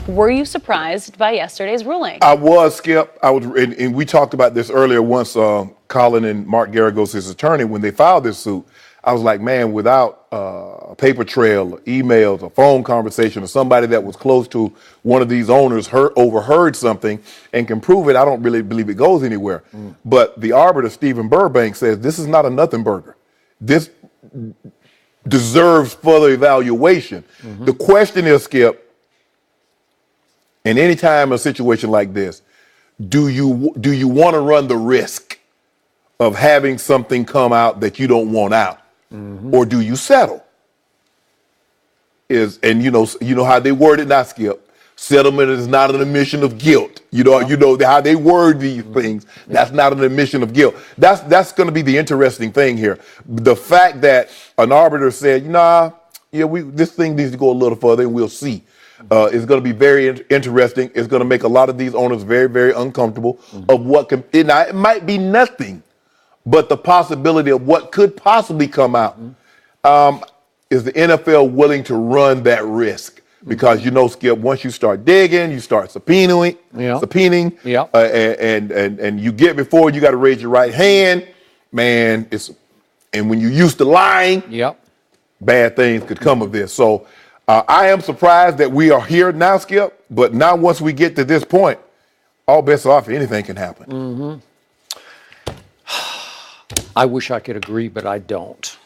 Were you surprised by yesterday's ruling? I was, Skip. And we talked about this earlier once Colin and Mark Garagos, his attorney, when they filed this suit. I was like, man, without a paper trail, or emails, a phone conversation, or somebody that was close to one of these owners overheard something and can prove it, I don't really believe it goes anywhere. But the arbiter, Stephen Burbank, says this is not a nothing burger. This deserves further evaluation. The question is, Skip, in any time a situation like this, do you want to run the risk of having something come out that you don't want out, or do you settle? And you know how they word it now, Skip. Settlement is not an admission of guilt. You know how they word these things. That's not an admission of guilt. That's going to be the interesting thing here. The fact that an arbiter said, this thing needs to go a little further, and we'll see. Is going to be very interesting. It's going to make a lot of these owners very, very uncomfortable of what can. Now, it might be nothing, but the possibility of what could possibly come out. Is the NFL willing to run that risk? Because Skip, once you start digging, you start subpoenaing, and you get before you got to raise your right hand, man. And when you're used to lying, bad things could come of this. So. I am surprised that we are here now, Skip, but now once we get to this point, all bets are off. Anything can happen. I wish I could agree, but I don't.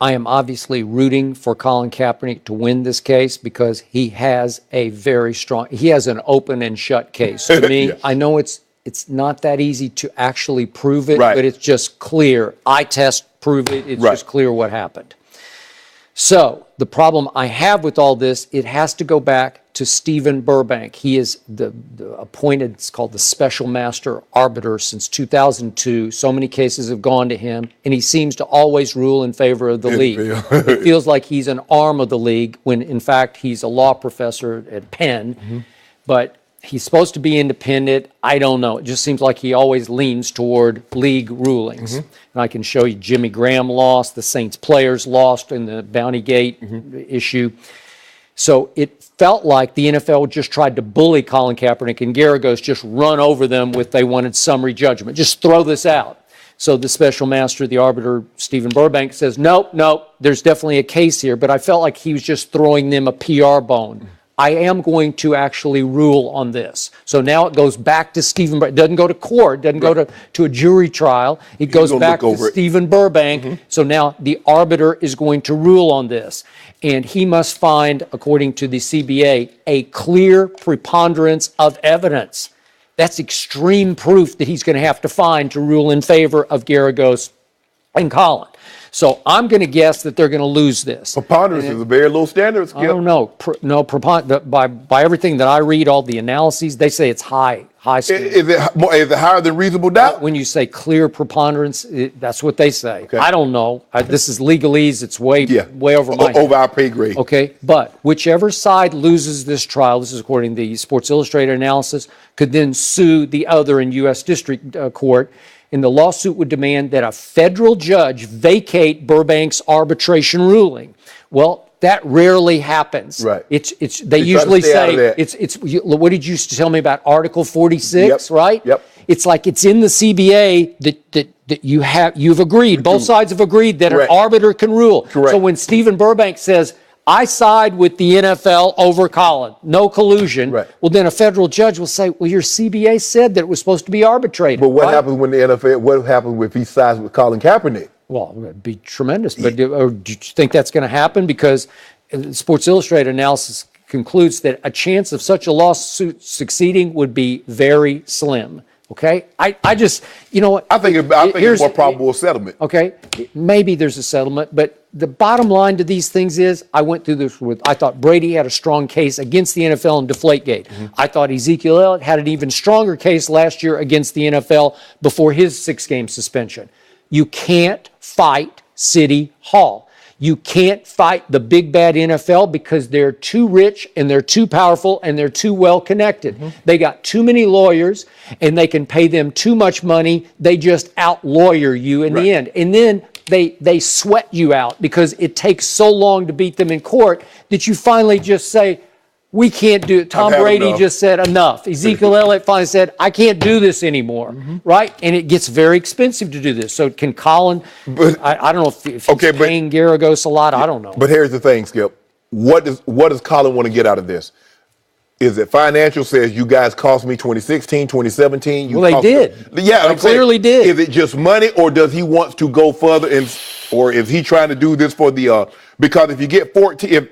I am obviously rooting for Colin Kaepernick to win this case because he has he has an open and shut case. To me, yes. I know it's not that easy to actually prove it, but it's just clear. Eye test prove it. It's just clear what happened. So the problem I have with all this, it has to go back to Stephen Burbank. He is the appointed, it's called the special master arbiter since 2002. So many cases have gone to him, and he seems to always rule in favor of the league. It feels like he's an arm of the league when, in fact, he's a law professor at Penn. But he's supposed to be independent. I don't know. It just seems like he always leans toward league rulings. And I can show you Jimmy Graham lost, the Saints players lost in the Bounty Gate issue. So it felt like the NFL just tried to bully Colin Kaepernick, and Garagos just run over them with they wanted summary judgment. Just throw this out. So the special master, the arbiter, Stephen Burbank, says, nope, there's definitely a case here. But I felt like he was just throwing them a PR bone. I am going to actually rule on this. So now it goes back to Stephen Burbank. It doesn't go to court, doesn't go to a jury trial. It goes back to Stephen Burbank. So now the arbiter is going to rule on this. And he must find, according to the CBA, a clear preponderance of evidence. That's extreme proof that he's going to have to find to rule in favor of Garagos and Colin. So I'm going to guess that they're going to lose this. Preponderance is a very low standard, Skip. I don't know. By everything that I read, all the analyses, they say it's high standard. Is it higher than reasonable doubt? When you say clear preponderance, that's what they say. Okay. I don't know. This is legalese. It's way over my head. Over our pay grade. Okay, but whichever side loses this trial, this is according to the Sports Illustrated analysis, could then sue the other in U.S. District Court. And the lawsuit would demand that a federal judge vacate Burbank's arbitration ruling. Well, that rarely happens. Right. They usually say what did you used to tell me about Article 46, right? Yep. It's like it's in the CBA that you've agreed. Both sides have agreed that an arbiter can rule. Correct. So when Stephen Burbank says, I side with the NFL over Colin. No collusion. Right. Well, then a federal judge will say, well, your CBA said that it was supposed to be arbitrated. But what happens when the NFL, what happens if he sides with Colin Kaepernick? Well, it'd be tremendous. But do you think that's going to happen? Because Sports Illustrated analysis concludes that a chance of such a lawsuit succeeding would be very slim. Okay, I just, you know what? I think it's more probable a settlement. Okay, maybe there's a settlement, but the bottom line to these things is, I went through this I thought Brady had a strong case against the NFL in Deflategate. I thought Ezekiel Elliott had an even stronger case last year against the NFL before his 6-game suspension. You can't fight City Hall. You can't fight the big bad NFL because they're too rich and they're too powerful and they're too well connected. They got too many lawyers and they can pay them too much money. They just out-lawyer you in the end. And then they sweat you out because it takes so long to beat them in court that you finally just say, we can't do it. Tom had Brady enough. just said enough. Ezekiel Elliott finally said, I can't do this anymore, right? And it gets very expensive to do this. So can Colin, I don't know if he's paying Garagos a lot, I don't know. But here's the thing, Skip. What does Colin want to get out of this? Is it financial? Says you guys cost me 2016, 2017. Well, they did. Yeah, they clearly did. Is it just money, or does he want to go further, or is he trying to do this for the? Because if you get 14,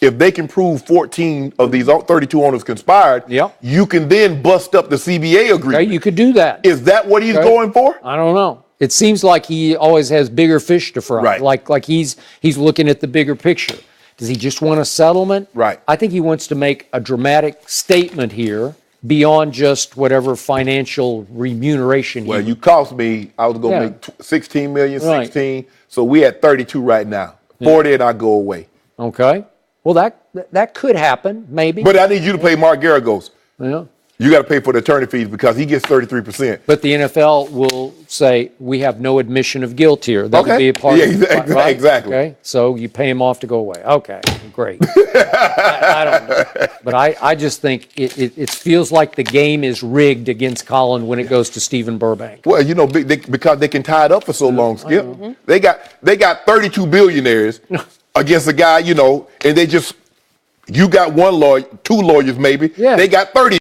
if they can prove 14 of these 32 owners conspired, you can then bust up the CBA agreement. Okay, you could do that. Is that what he's going for? I don't know. It seems like he always has bigger fish to fry. Right. Like he's looking at the bigger picture. Does he just want a settlement? Right. I think he wants to make a dramatic statement here beyond just whatever financial remuneration. Well, you cost me, I was going to make 16 million, 16. Right. So we at 32 right now. 40 and I go away. Okay. Well, that could happen, maybe. But I need you to pay Mark Garagos. Yeah. You got to pay for the attorney fees because he gets 33%. But the NFL will say, we have no admission of guilt here. That would be a part of it. Right? Exactly. Okay. So you pay him off to go away. Okay. Great. I don't know. But I just think it feels like the game is rigged against Colin when it goes to Stephen Burbank. Well, you know, because they can tie it up for so long, Skip. They got 32 billionaires against a guy, you know, and you got one lawyer, two lawyers maybe. Yeah. They got 30.